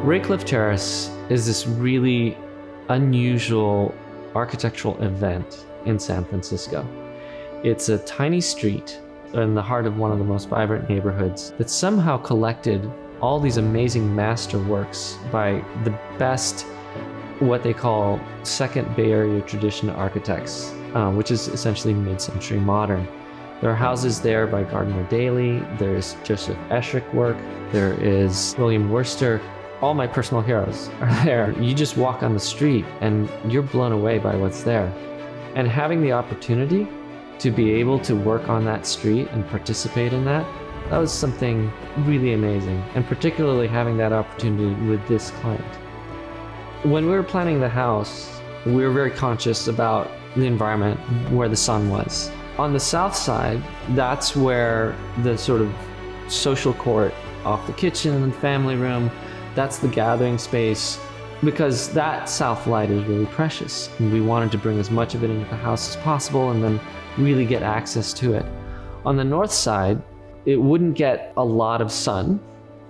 Raycliff Terrace is this really unusual architectural event in San Francisco. It's a tiny street in the heart of one of the most vibrant neighborhoods that somehow collected all these amazing masterworks by the best, what they call second Bay Area tradition architects, which is essentially mid-century modern. There are houses there by Gardner Daly, there's Joseph Eschrick work, there is William Worcester. All my personal heroes are there. You just walk on the street and you're blown away by what's there. And having the opportunity to be able to work on that street and participate in that was something really amazing. And particularly having that opportunity with this client. When we were planning the house, we were very conscious about the environment, where the sun was. On the south side, that's where the sort of social court off the kitchen and family room, that's the gathering space, because that south light is really precious. And we wanted to bring as much of it into the house as possible and then really get access to it. On the north side, it wouldn't get a lot of sun.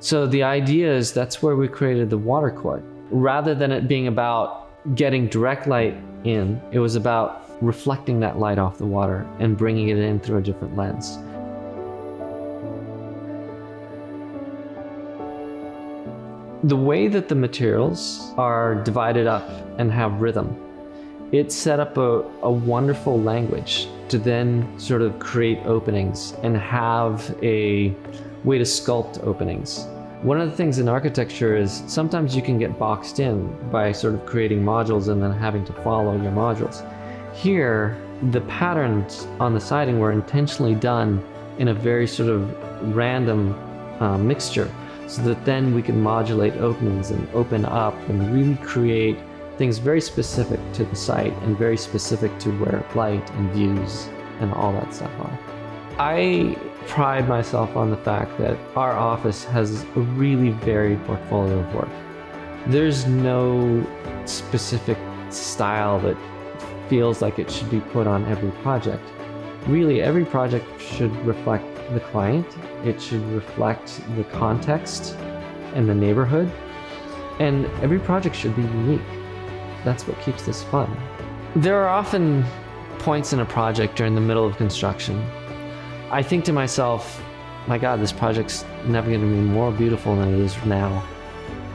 So the idea is that's where we created the water court. Rather than it being about getting direct light in, it was about reflecting that light off the water and bringing it in through a different lens. The way that the materials are divided up and have rhythm, it set up a wonderful language to then sort of create openings and have a way to sculpt openings. One of the things in architecture is sometimes you can get boxed in by sort of creating modules and then having to follow your modules. Here, the patterns on the siding were intentionally done in a very sort of random mixture, so that then we can modulate openings and open up and really create things very specific to the site and very specific to where light and views and all that stuff are. I pride myself on the fact that our office has a really varied portfolio of work. There's no specific style that feels like it should be put on every project. Really, every project should reflect the client. It should reflect the context and the neighborhood. And every project should be unique. That's what keeps this fun. There are often points in a project during the middle of construction. I think to myself, my God, this project's never going to be more beautiful than it is now.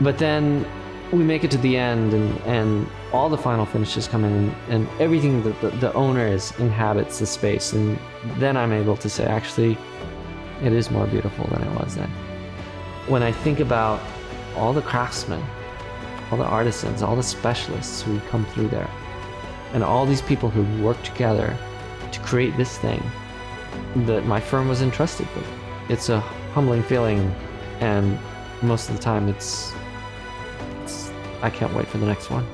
But then we make it to the end and all the final finishes come in and everything that the owner inhabits the space. And then I'm able to say, actually, it is more beautiful than it was then. When I think about all the craftsmen, all the artisans, all the specialists who come through there, and all these people who work together to create this thing that my firm was entrusted with, it's a humbling feeling, and most of the time it's I can't wait for the next one.